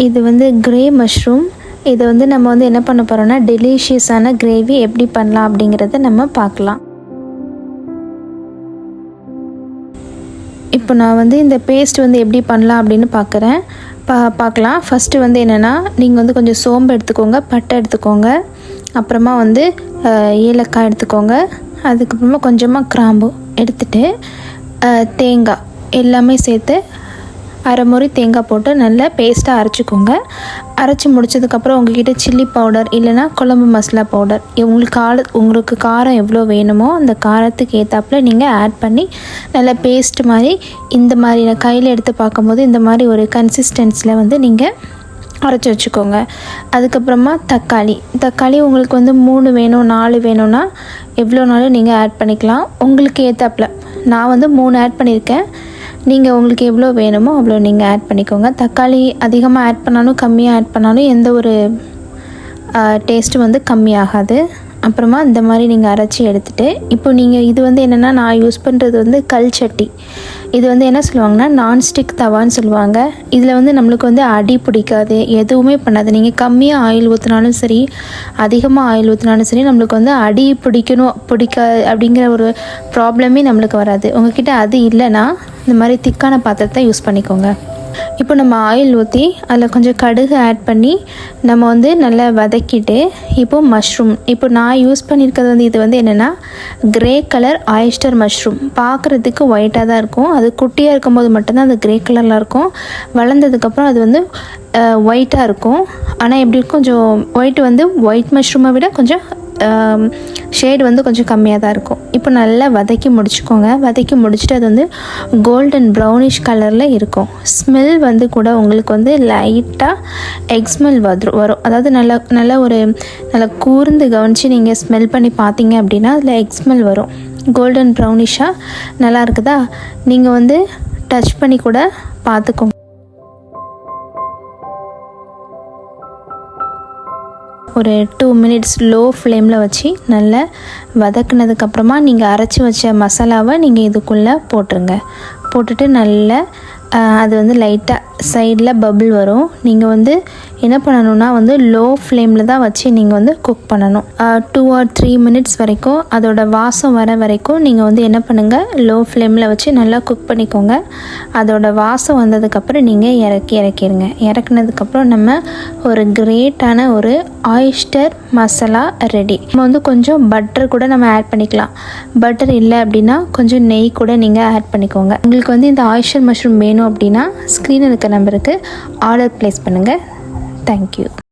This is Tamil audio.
இது வந்து கிரே மஷ்ரூம். இது வந்து நம்ம வந்து என்ன பண்ண போகிறோம்னா டெலிஷியஸான கிரேவி எப்படி பண்ணலாம் அப்படிங்கிறத நம்ம பார்க்கலாம். இப்போ நான் வந்து இந்த பேஸ்ட் வந்து எப்படி பண்ணலாம் அப்படின்னு பார்க்கலாம். ஃபஸ்ட்டு வந்து என்னென்னா, நீங்கள் வந்து கொஞ்சம் சோம்பு எடுத்துக்கோங்க, பட்டை எடுத்துக்கோங்க, அப்புறமா வந்து ஏலக்காய் எடுத்துக்கோங்க, அதுக்கப்புறமா கொஞ்சமாக கிராம்பு எடுத்துகிட்டு தேங்காய் எல்லாமே சேர்த்து அரை முறை தேங்காய் போட்டு நல்லா பேஸ்ட்டாக அரைச்சிக்கோங்க. அரைச்சி முடிச்சதுக்கப்புறம் உங்கள்கிட்ட சில்லி பவுடர் இல்லைனா குழம்பு மசாலா பவுடர் உங்களுக்கு காரம் எவ்வளோ வேணுமோ அந்த காரத்துக்கு ஏற்றாப்புல நீங்கள் ஆட் பண்ணி நல்லா பேஸ்ட் மாதிரி இந்த மாதிரி நான் கையில் எடுத்து பார்க்கும்போது இந்த மாதிரி ஒரு கன்சிஸ்டன்ஸில் வந்து நீங்கள் அரைச்சி வச்சுக்கோங்க. அதுக்கப்புறமா தக்காளி உங்களுக்கு வந்து 3 வேணும் 4 வேணும்னா எவ்வளோனாலும் நீங்கள் ஆட் பண்ணிக்கலாம். உங்களுக்கு ஏற்றாப்புல நான் வந்து 3 ஆட் பண்ணியிருக்கேன். நீங்கள் உங்களுக்கு எவ்வளோ வேணுமோ அவ்வளோ நீங்கள் ஆட் பண்ணிக்கோங்க. தக்காளி அதிகமாக ஆட் பண்ணாலும் கம்மியாக ஆட் பண்ணாலும் எந்த ஒரு டேஸ்ட்டு வந்து கம்மியாகாது. அப்புறமா இந்த மாதிரி நீங்கள் அரைச்சி எடுத்துகிட்டு இப்போ நீங்கள் இது வந்து என்னென்னா, நான் யூஸ் பண்ணுறது வந்து கல் சட்டி. இது வந்து என்ன சொல்லுவாங்கன்னா நான்ஸ்டிக் தவான்னு சொல்லுவாங்க. இதில் வந்து நம்மளுக்கு வந்து அடி பிடிக்காது, எதுவுமே பண்ணாது. நீங்கள் கம்மியாக ஆயில் ஊற்றினாலும் சரி, அதிகமாக ஆயில் ஊற்றினாலும் சரி, நம்மளுக்கு வந்து அடி பிடிக்காது அப்படிங்கிற ஒரு ப்ராப்ளமே நம்மளுக்கு வராது. உங்கள்கிட்ட அது இல்லைன்னா இந்த மாதிரி திக்கான பாத்திரத்தை யூஸ் பண்ணிக்கோங்க. இப்போ நம்ம ஆயில் ஊற்றி அதில் கொஞ்சம் கடுகு ஆட் பண்ணி நம்ம வந்து நல்லா வதக்கிட்டு இப்போது மஷ்ரூம், இப்போ நான் யூஸ் பண்ணியிருக்கிறது வந்து இது வந்து என்னென்னா கிரே கலர் ஆயிஸ்டர் மஷ்ரூம். பார்க்குறதுக்கு ஒயிட்டாக தான் இருக்கும். அது குட்டியாக இருக்கும்போது மட்டும்தான் அது கிரே கலரில் இருக்கும். வளர்ந்ததுக்கப்புறம் அது வந்து ஒயிட்டாக இருக்கும். ஆனால் எப்படி இருக்கும், கொஞ்சம் ஒயிட் மஷ்ரூமை விட கொஞ்சம் ஷேடு வந்து கொஞ்சம் கம்மியாக தான் இருக்கும். இப்போ நல்லா வதக்கி முடிச்சுக்கோங்க. வதக்கி முடிச்சுட்டு அது வந்து கோல்டன் ப்ரௌனிஷ் கலரில் இருக்கும். ஸ்மெல் வந்து கூட உங்களுக்கு வந்து லைட்டாக எக் ஸ்மெல் வரும். அதாவது நல்லா கூர்ந்து கவனித்து நீங்கள் ஸ்மெல் பண்ணி பார்த்தீங்க அப்படின்னா அதில் எக் ஸ்மெல் வரும். கோல்டன் ப்ரௌனிஷாக நல்லா இருக்குதா, நீங்கள் வந்து டச் பண்ணி கூட பார்த்துக்கோங்க. ஒரு 2 மினிட்ஸ் லோ ஃப்ளேமில் வச்சு நல்லா வதக்குனதுக்கப்புறமா நீங்கள் அரைச்சி வச்ச மசாலாவை நீங்கள் இதுக்குள்ளே போட்டுட்டு நல்லா அது வந்து லைட்டாக சைடில் பபிள் வரும். நீங்கள் வந்து என்ன பண்ணணுன்னா வந்து லோ ஃப்ளேமில் தான் வச்சு நீங்கள் வந்து குக் பண்ணணும். 2 or 3 மினிட்ஸ் வரைக்கும் அதோட வாசம் வர வரைக்கும் நீங்கள் வந்து என்ன பண்ணுங்கள், லோ ஃப்ளேமில் வச்சு நல்லா குக் பண்ணிக்கோங்க. அதோட வாசம் வந்ததுக்கப்புறம் நீங்கள் இறக்கிடுங்க. இறக்குனதுக்கப்புறம் நம்ம ஒரு கிரேட்டான ஒரு ஆயிஸ்டர் மசாலா ரெடி. நம்ம வந்து கொஞ்சம் பட்டர் கூட நம்ம ஆட் பண்ணிக்கலாம். பட்டர் இல்லை அப்படின்னா கொஞ்சம் நெய் கூட நீங்கள் ஆட் பண்ணிக்கோங்க. உங்களுக்கு வந்து இந்த ஆயிஸ்டர் மஷ்ரூம் வேணும் அப்படின்னா ஸ்க்ரீனில் இருக்க நம்பருக்கு ஆர்டர் ப்ளேஸ் பண்ணுங்கள். தேங்க்யூ.